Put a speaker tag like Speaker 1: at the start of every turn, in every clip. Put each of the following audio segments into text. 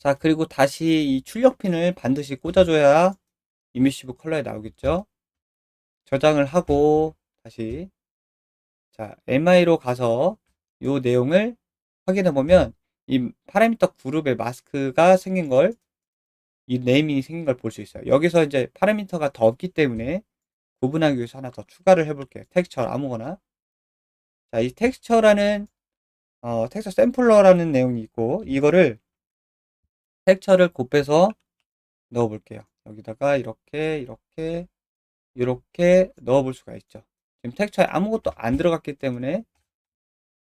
Speaker 1: 자, 그리고 다시 이 출력핀을 반드시 꽂아줘야 이미시브 컬러에 나오겠죠. 저장을 하고 다시 자 MI로 가서 이 내용을 확인해 보면 이 파라미터 그룹에 마스크가 생긴 걸, 이 네이밍이 생긴 걸 볼 수 있어요. 여기서 이제 파라미터가 더 없기 때문에 구분하기 위해서 하나 더 추가를 해볼게요. 텍스처 아무거나. 자, 이 텍스처라는 텍스처 샘플러라는 내용이 있고, 이거를 텍스처를 곱해서 넣어볼게요. 여기다가 이렇게 넣어볼 수가 있죠. 지금 텍스처에 아무것도 안 들어갔기 때문에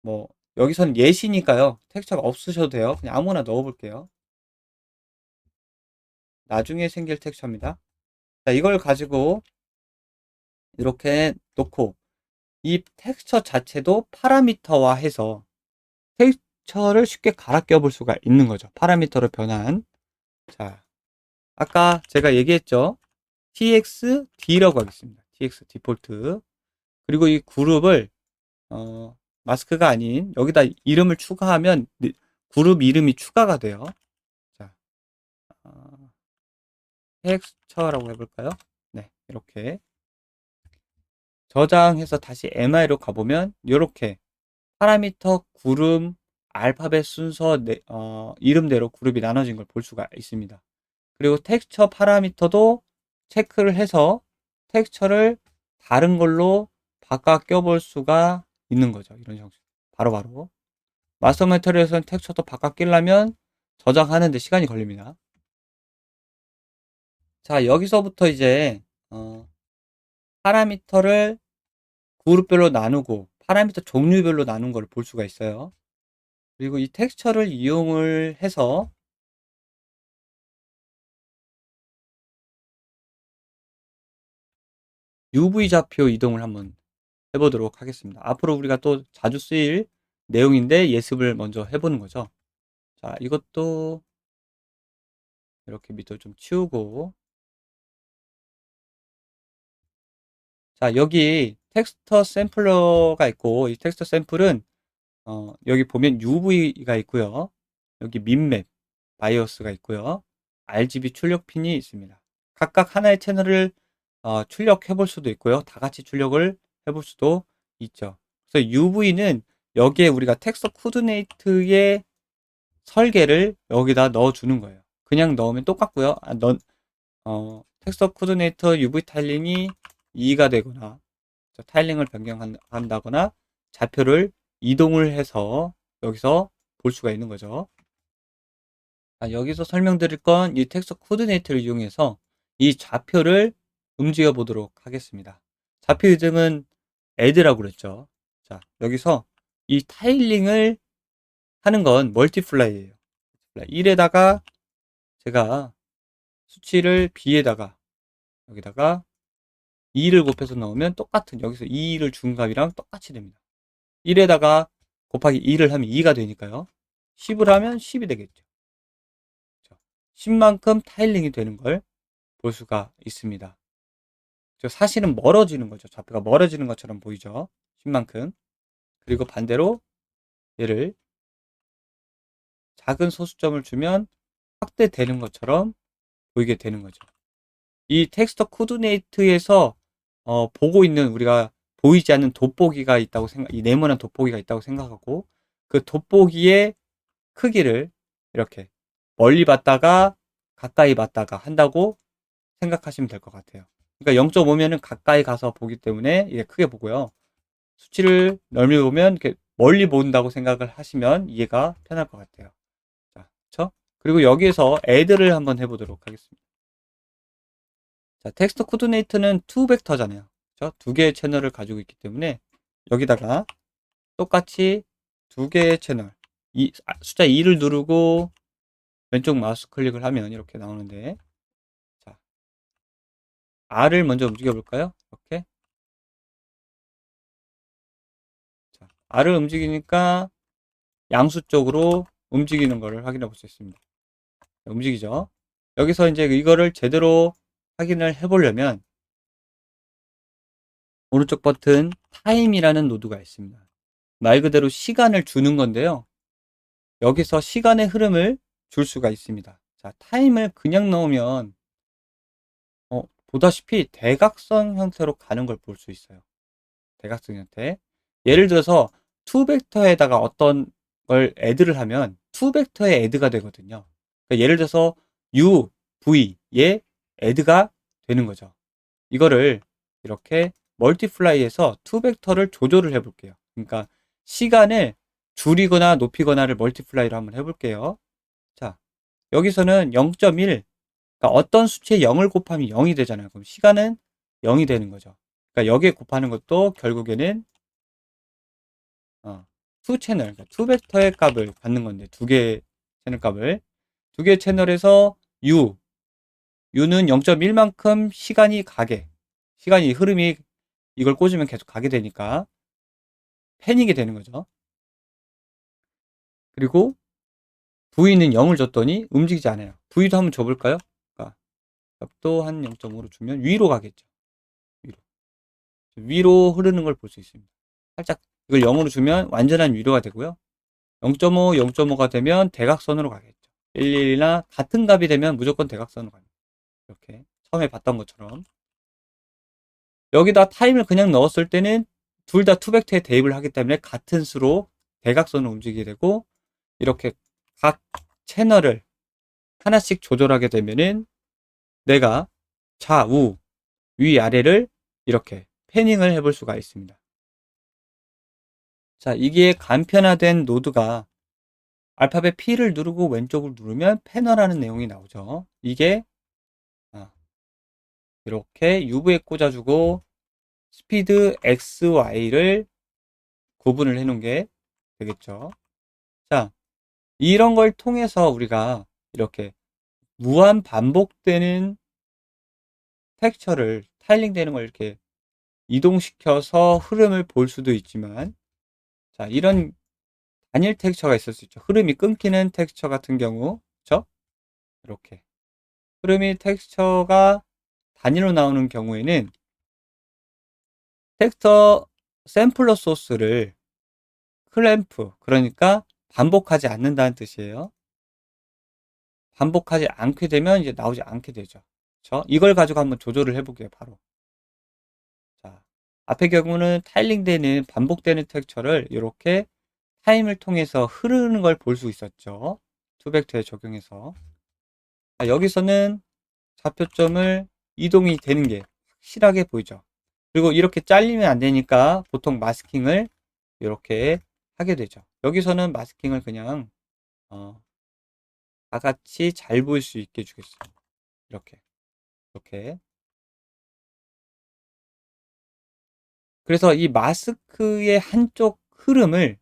Speaker 1: 뭐 여기선 예시니까요. 텍스처가 없으셔도 돼요. 그냥 아무거나 넣어볼게요. 나중에 생길 텍스처입니다. 자, 이걸 가지고 이렇게 놓고 이 텍스처 자체도 파라미터화 해서 텍스처를 쉽게 갈아 껴볼 수가 있는 거죠. 파라미터로 변한. 자, 아까 제가 얘기했죠. txd라고 하겠습니다. tx 디폴트. 그리고 이 그룹을 마스크가 아닌 여기다 이름을 추가하면 그룹 이름이 추가가 돼요. 자, 텍스처라고 해볼까요? 네, 이렇게 저장해서 다시 MI로 가보면 이렇게 파라미터 그룹 알파벳 순서 이름대로 그룹이 나눠진 걸 볼 수가 있습니다. 그리고 텍스처 파라미터도 체크를 해서 텍스처를 다른 걸로 바꿔 껴볼 수가 있는 거죠. 이런 형식. 바로바로. 마스터 메터리에서는 텍스처도 바꿔 끼려면 저장하는데 시간이 걸립니다. 자, 여기서부터 이제 파라미터를 그룹별로 나누고 파라미터 종류별로 나눈 걸 볼 수가 있어요. 그리고 이 텍스처를 이용을 해서 UV 좌표 이동을 한번 해보도록 하겠습니다. 앞으로 우리가 또 자주 쓰일 내용인데 예습을 먼저 해보는 거죠. 자, 이것도 이렇게 밑으로 좀 치우고, 자, 여기 텍스처 샘플러가 있고, 이 텍스처 샘플은 여기 보면 UV가 있고요. 여기 민맵, 바이오스가 있고요. RGB 출력 핀이 있습니다. 각각 하나의 채널을 출력해 볼 수도 있고요. 다 같이 출력을 해볼 수도 있죠. 그래서 UV는 여기에 우리가 텍스처 코디네이트의 설계를 여기다 넣어주는 거예요. 그냥 넣으면 똑같고요. 텍스처 코디네이터 UV 타일링이 2가 되거나 타일링을 변경한다거나 좌표를 이동을 해서 여기서 볼 수가 있는 거죠. 여기서 설명드릴 건 이 텍스처 코디네이터를 이용해서 이 좌표를 움직여 보도록 하겠습니다. 좌표 이름은 add라고 그랬죠. 자, 여기서 이 타일링을 하는 건 멀티플라이예요. 1에다가 제가 수치를 b에다가 여기다가 2를 곱해서 넣으면 똑같은, 여기서 2를 준 값이랑 똑같이 됩니다. 1에다가 곱하기 2를 하면 2가 되니까요. 10을 하면 10이 되겠죠. 10만큼 타일링이 되는 걸 볼 수가 있습니다. 사실은 멀어지는 거죠. 좌표가 멀어지는 것처럼 보이죠. 10만큼. 그리고 반대로 얘를 작은 소수점을 주면 확대되는 것처럼 보이게 되는 거죠. 이 텍스처 코디네이트에서 보고 있는, 우리가 보이지 않는 돋보기가 있다고 이 네모난 돋보기가 있다고 생각하고 그 돋보기의 크기를 이렇게 멀리 봤다가 가까이 봤다가 한다고 생각하시면 될 것 같아요. 그러니까 0.5면은 가까이 가서 보기 때문에 이게 크게 보고요. 수치를 넓이 보면 이렇게 멀리 본다고 생각을 하시면 이해가 편할 것 같아요. 자, 그렇죠? 그리고 여기에서 add를 한번 해보도록 하겠습니다. 자, 텍스트 코디네이터는 2벡터잖아요. 그렇죠? 두 개의 채널을 가지고 있기 때문에 여기다가 똑같이 두 개의 채널, 숫자 2를 누르고 왼쪽 마우스 클릭을 하면 이렇게 나오는데, 자, R을 먼저 움직여 볼까요? 이렇게. 자, R을 움직이니까 양수 쪽으로 움직이는 것을 확인해 볼 수 있습니다. 움직이죠. 여기서 이제 이거를 제대로 확인을 해 보려면 오른쪽 버튼 타임이라는 노드가 있습니다. 말 그대로 시간을 주는 건데요. 여기서 시간의 흐름을 줄 수가 있습니다. 자, 타임을 그냥 넣으면 보다시피 대각선 형태로 가는 걸 볼 수 있어요. 대각선 형태. 예를 들어서 2벡터에다가 어떤 걸 애드를 하면 2벡터에 애드가 되거든요. 그러니까 예를 들어서 u, v에 애드가 되는 거죠. 이거를 이렇게 멀티플라이해서 2벡터를 조절을 해볼게요. 그러니까 시간을 줄이거나 높이거나를 멀티플라이로 한번 해볼게요. 자, 여기서는 0.1, 그러니까 어떤 수치에 0을 곱하면 0이 되잖아요. 그럼 시간은 0이 되는 거죠. 그러니까 여기에 곱하는 것도 결국에는 투 채널, 그러니까 2벡터의 값을 받는 건데, 두 개의 채널 값을. 두 개의 채널에서 U는 0.1만큼 시간이 흐름이 이걸 꽂으면 계속 가게 되니까 패닉이 되는 거죠. 그리고 V는 0을 줬더니 움직이지 않아요. V도 한번 줘볼까요? 그러니까 값도 한 0.5로 주면 위로 가겠죠. 위로 흐르는 걸 볼 수 있습니다. 살짝 이걸 0으로 주면 완전한 위로가 되고요. 0.5, 0.5가 되면 대각선으로 가겠죠. 11이나 같은 값이 되면 무조건 대각선으로 갑니다. 이렇게 처음에 봤던 것처럼. 여기다 타임을 그냥 넣었을 때는 둘 다 투벡터에 대입을 하기 때문에 같은 수로 대각선을 움직이게 되고, 이렇게 각 채널을 하나씩 조절하게 되면은 내가 좌우 위아래를 이렇게 패닝을 해볼 수가 있습니다. 자, 이게 간편화된 노드가 알파벳 P를 누르고 왼쪽을 누르면 패널하는 내용이 나오죠. 이게 이렇게 UV에 꽂아주고 스피드 X, Y를 구분을 해 놓은 게 되겠죠. 자, 이런 걸 통해서 우리가 이렇게 무한 반복되는 텍스처를 타일링 되는 걸 이렇게 이동시켜서 흐름을 볼 수도 있지만, 자, 이런 단일 텍스처가 있을 수 있죠. 흐름이 끊기는 텍스처 같은 경우, 그렇죠? 이렇게 흐름이 텍스처가 단위로 나오는 경우에는 텍스처 샘플러 소스를 클램프, 그러니까 반복하지 않는다는 뜻이에요. 반복하지 않게 되면 이제 나오지 않게 되죠. 그렇죠? 이걸 가지고 한번 조절을 해볼게요. 바로. 자, 앞의 경우는 타일링되는 반복되는 텍스처를 이렇게 타임을 통해서 흐르는 걸 볼 수 있었죠. 투벡터에 적용해서. 자, 여기서는 좌표점을 이동이 되는 게 확실하게 보이죠. 그리고 이렇게 잘리면 안 되니까 보통 마스킹을 이렇게 하게 되죠. 여기서는 마스킹을 그냥 다 같이 잘 보일 수 있게 해주겠습니다. 이렇게. 그래서 이 마스크의 한쪽 흐름을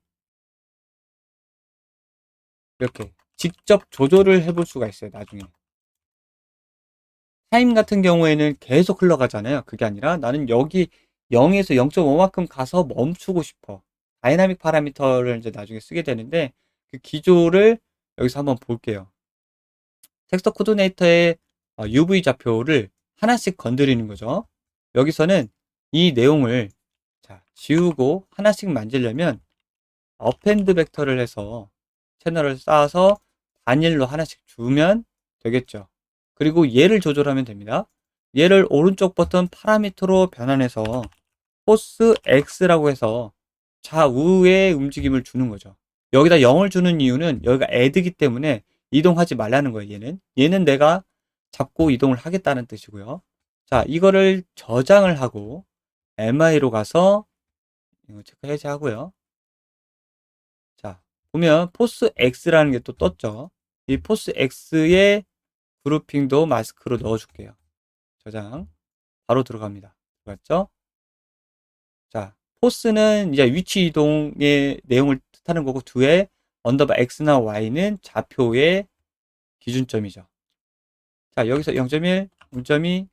Speaker 1: 이렇게 직접 조절을 해볼 수가 있어요. 나중에. 타임 같은 경우에는 계속 흘러가잖아요. 그게 아니라 나는 여기 0에서 0.5만큼 가서 멈추고 싶어. 다이나믹 파라미터를 이제 나중에 쓰게 되는데, 그 기조를 여기서 한번 볼게요. 텍스처 코디네이터의 UV 좌표를 하나씩 건드리는 거죠. 여기서는 이 내용을 지우고 하나씩 만지려면 어펜드 벡터를 해서 채널을 쌓아서 단일로 하나씩 주면 되겠죠. 그리고 얘를 조절하면 됩니다. 얘를 오른쪽 버튼 파라미터로 변환해서 포스 X라고 해서 좌우의 움직임을 주는 거죠. 여기다 0을 주는 이유는 여기가 애드기 때문에 이동하지 말라는 거예요. 얘는 내가 잡고 이동을 하겠다는 뜻이고요. 자, 이거를 저장을 하고 MI로 가서 이거 체크 해제하고요. 자, 보면 포스 X라는 게 또 떴죠. 이 포스 X의 그룹핑도 마스크로 넣어줄게요. 저장. 바로 들어갑니다. 들어갔죠? 자, 포스는 이제 위치 이동의 내용을 뜻하는 거고, 뒤에 언더바 X나 Y는 좌표의 기준점이죠. 자, 여기서 0.1, 0.2,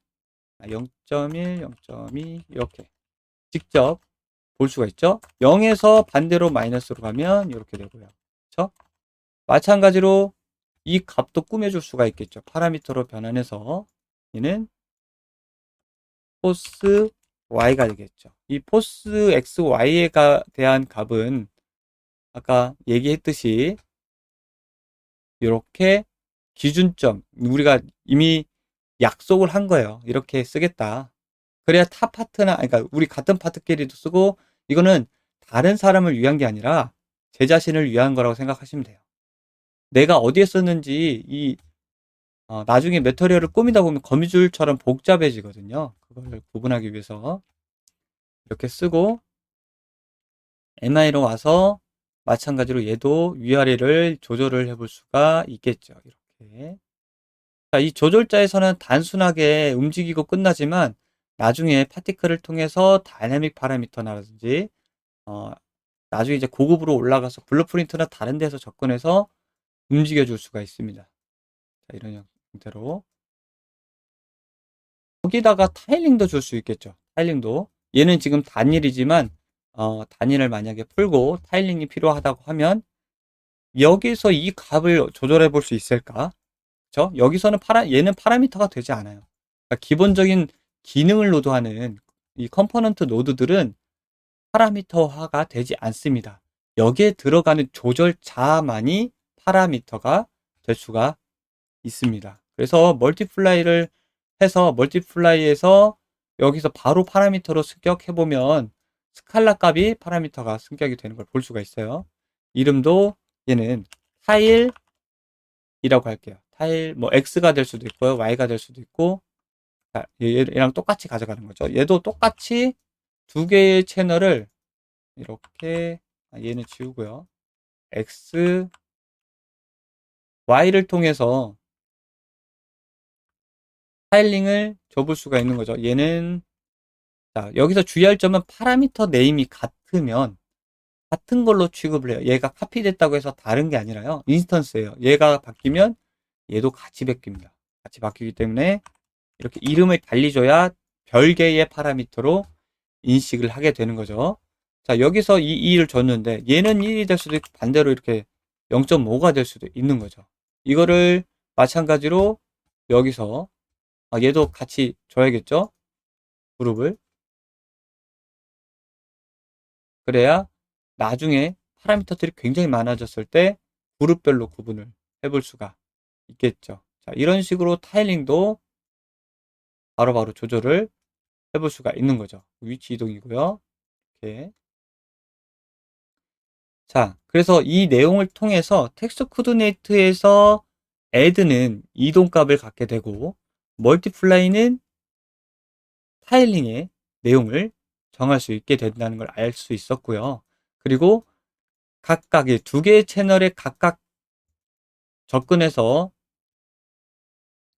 Speaker 1: 0.1, 0.2 이렇게 직접 볼 수가 있죠. 0에서 반대로 마이너스로 가면 이렇게 되고요. 그렇죠? 마찬가지로 이 값도 꾸며줄 수가 있겠죠. 파라미터로 변환해서 얘는 포스 y가 되겠죠. 이 포스 x, y에 대한 값은 아까 얘기했듯이 이렇게 기준점, 우리가 이미 약속을 한 거예요. 이렇게 쓰겠다. 그래야 타 파트나, 그러니까 우리 같은 파트끼리도 쓰고, 이거는 다른 사람을 위한 게 아니라 제 자신을 위한 거라고 생각하시면 돼요. 내가 어디에 썼는지 나중에 매터리얼을 꾸미다 보면 거미줄처럼 복잡해지거든요. 그걸 구분하기 위해서 이렇게 쓰고, MI로 와서 마찬가지로 얘도 위아래를 조절을 해볼 수가 있겠죠. 이렇게. 자, 이 조절자에서는 단순하게 움직이고 끝나지만 나중에 파티클을 통해서 다이내믹 파라미터라든지 나중에 이제 고급으로 올라가서 블루프린트나 다른 데서 접근해서 움직여줄 수가 있습니다. 자, 이런 형태로. 여기다가 타일링도 줄 수 있겠죠. 타일링도. 얘는 지금 단일이지만 단일을 만약에 풀고 타일링이 필요하다고 하면 여기서 이 값을 조절해 볼 수 있을까? 그렇죠? 여기서는 얘는 파라미터가 되지 않아요. 그러니까 기본적인 기능을 노드하는 이 컴포넌트 노드들은 파라미터화가 되지 않습니다. 여기에 들어가는 조절자만이 파라미터가 될 수가 있습니다. 그래서 멀티플라이를 해서 멀티플라이에서 여기서 바로 파라미터로 습격해보면 스칼라 값이 파라미터가 습격이 되는 걸 볼 수가 있어요. 이름도 얘는 타일이라고 할게요. 타일, 뭐 X가 될 수도 있고요. Y가 될 수도 있고, 얘랑 똑같이 가져가는 거죠. 얘도 똑같이 두 개의 채널을 이렇게, 얘는 지우고요. X, Y를 통해서 타일링을 줘볼 수가 있는 거죠. 얘는, 자, 여기서 주의할 점은 파라미터 네임이 같으면 같은 걸로 취급을 해요. 얘가 카피됐다고 해서 다른 게 아니라요. 인스턴스예요. 얘가 바뀌면 얘도 같이 바뀝니다. 같이 바뀌기 때문에 이렇게 이름을 달리 줘야 별개의 파라미터로 인식을 하게 되는 거죠. 자, 여기서 이 2를 줬는데 얘는 1이 될 수도 있고 반대로 이렇게 0.5가 될 수도 있는 거죠. 이거를 마찬가지로 여기서 얘도 같이 줘야겠죠? 그룹을. 그래야 나중에 파라미터들이 굉장히 많아졌을 때 그룹별로 구분을 해볼 수가 있겠죠. 자, 이런 식으로 타일링도 바로바로 조절을 해볼 수가 있는 거죠. 위치 이동이고요. 이렇게. 자, 그래서 이 내용을 통해서 텍스트 코디네이트에서 add는 이동값을 갖게 되고 멀티플라이는 타일링의 내용을 정할 수 있게 된다는 걸 알 수 있었고요. 그리고 각각의 두 개의 채널에 각각 접근해서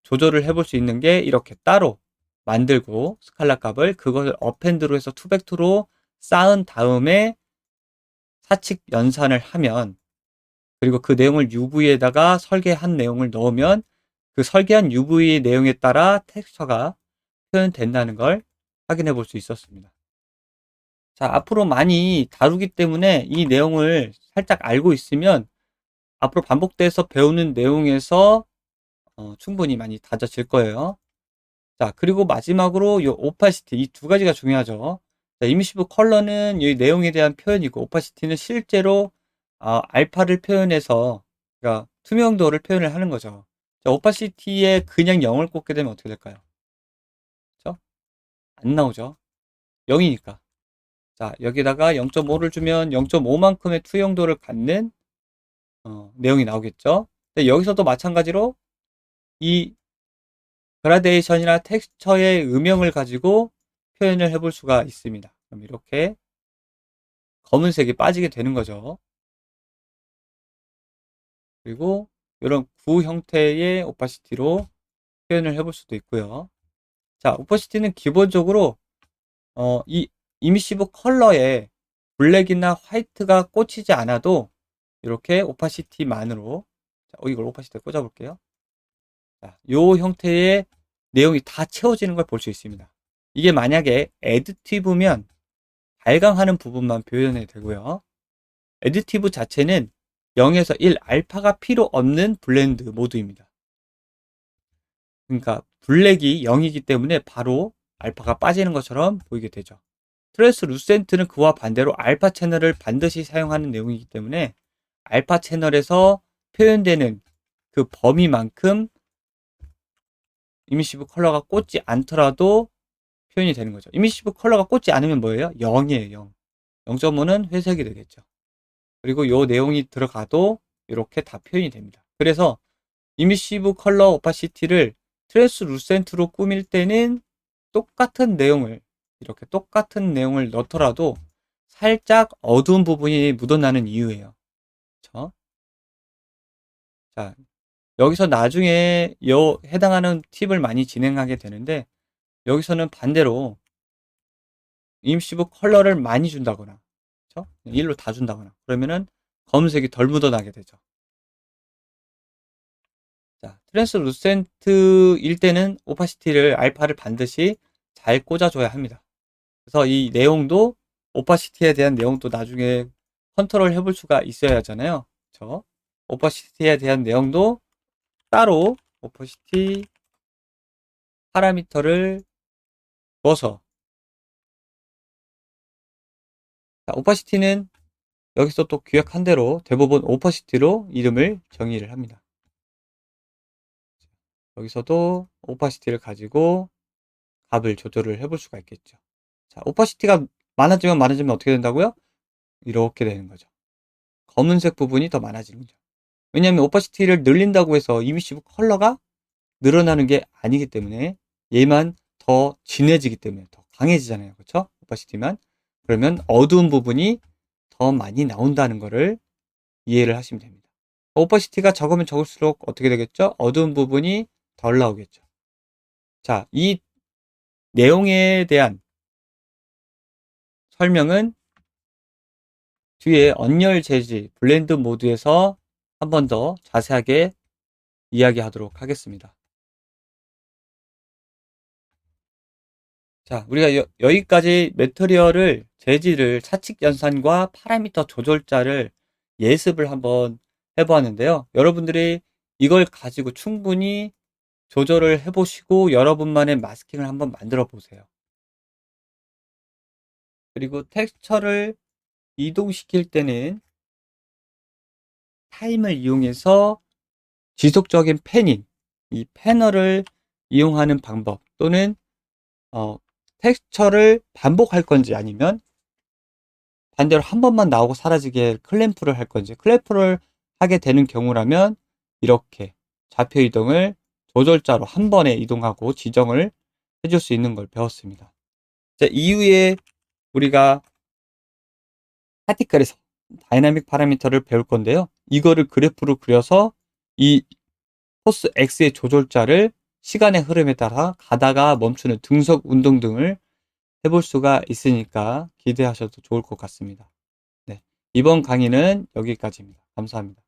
Speaker 1: 조절을 해볼 수 있는 게 이렇게 따로 만들고 스칼라 값을 그것을 어펜드로 해서 투벡터로 쌓은 다음에 사칙 연산을 하면 그리고 그 내용을 UV에다가 설계한 내용을 넣으면 그 설계한 UV 내용에 따라 텍스처가 표현된다는 걸 확인해 볼 수 있었습니다. 자, 앞으로 많이 다루기 때문에 이 내용을 살짝 알고 있으면 앞으로 반복돼서 배우는 내용에서 충분히 많이 다져질 거예요. 자, 그리고 마지막으로 이 오파시티, 이 두 가지가 중요하죠. 자, 이미시브 컬러는 이 내용에 대한 표현이고, 오파시티는 실제로 알파를 표현해서, 그러니까 투명도를 표현을 하는 거죠. 자, 오파시티에 그냥 0을 꽂게 되면 어떻게 될까요? 그렇죠? 안 나오죠. 0이니까. 자, 여기다가 0.5를 주면 0.5만큼의 투영도를 갖는 내용이 나오겠죠. 근데 여기서도 마찬가지로 이 그라데이션이나 텍스처의 음영을 가지고 표현을 해볼 수가 있습니다. 그럼 이렇게 검은색이 빠지게 되는 거죠. 그리고 이런 구 형태의 오파시티로 표현을 해볼 수도 있고요. 자, 오파시티는 기본적으로 이 이미시브 컬러에 블랙이나 화이트가 꽂히지 않아도 이렇게 오파시티만으로 이걸 오파시티에 꽂아볼게요. 자, 요 형태의 내용이 다 채워지는 걸 볼 수 있습니다. 이게 만약에 애드티브면 발광하는 부분만 표현이 되고요. 애드티브 자체는 0에서 1 알파가 필요 없는 블렌드 모드입니다. 그러니까 블랙이 0이기 때문에 바로 알파가 빠지는 것처럼 보이게 되죠. 트랜스루센트는 그와 반대로 알파 채널을 반드시 사용하는 내용이기 때문에 알파 채널에서 표현되는 그 범위만큼 이미시브 컬러가 꽂지 않더라도 표현이 되는 거죠. 이미시브 컬러가 꽂지 않으면 뭐예요? 0이에요. 0. 0.5는 회색이 되겠죠. 그리고 요 내용이 들어가도 이렇게 다 표현이 됩니다. 그래서 이미시브 컬러 오파시티를 트랜스루센트로 꾸밀 때는 똑같은 내용을 이렇게 똑같은 내용을 넣더라도 살짝 어두운 부분이 묻어나는 이유예요. 그렇죠? 자, 여기서 나중에 해당하는 팁을 많이 진행하게 되는데 여기서는 반대로 이미시브 컬러를 많이 준다거나 그렇죠? 일로 다 준다거나 그러면은 검은색이 덜 묻어나게 되죠. 자, 트랜스루센트일 때는 오파시티를 알파를 반드시 잘 꽂아줘야 합니다. 그래서 이 내용도 오파시티에 대한 내용도 나중에 컨트롤 해볼 수가 있어야 하잖아요. 그렇죠? 오파시티에 대한 내용도 따로 오파시티 파라미터를 줘서 자, 오파시티는 여기서 또 규약한 대로 대부분 오파시티로 이름을 정의를 합니다. 여기서도 오파시티를 가지고 값을 조절을 해볼 수가 있겠죠. 자, 오파시티가 많아지면 어떻게 된다고요? 이렇게 되는 거죠. 검은색 부분이 더 많아지는 거죠. 왜냐하면 오파시티를 늘린다고 해서 이미시브 컬러가 늘어나는 게 아니기 때문에 얘만 더 진해지기 때문에 더 강해지잖아요. 그렇죠? 오파시티만. 그러면 어두운 부분이 더 많이 나온다는 거를 이해를 하시면 됩니다. 오파시티가 적으면 적을수록 어떻게 되겠죠? 어두운 부분이 덜 나오겠죠. 자, 이 내용에 대한 설명은 뒤에 언열 재지 블렌드 모드에서 한 번 더 자세하게 이야기하도록 하겠습니다. 자, 우리가 여기까지 매트리얼을 재질을 차측 연산과 파라미터 조절자를 예습을 한번 해보았는데요. 여러분들이 이걸 가지고 충분히 조절을 해보시고 여러분만의 마스킹을 한번 만들어 보세요. 그리고 텍스처를 이동시킬 때는 타임을 이용해서 지속적인 패닝, 이 패널을 이용하는 방법 또는 텍스처를 반복할 건지 아니면 반대로 한 번만 나오고 사라지게 클램프를 할 건지 클램프를 하게 되는 경우라면 이렇게 좌표 이동을 조절자로 한 번에 이동하고 지정을 해줄 수 있는 걸 배웠습니다. 자, 이후에 우리가 파티클에서 다이나믹 파라미터를 배울 건데요. 이거를 그래프로 그려서 이 포스 X의 조절자를 시간의 흐름에 따라 가다가 멈추는 등속 운동 등을 해볼 수가 있으니까 기대하셔도 좋을 것 같습니다. 네, 이번 강의는 여기까지입니다. 감사합니다.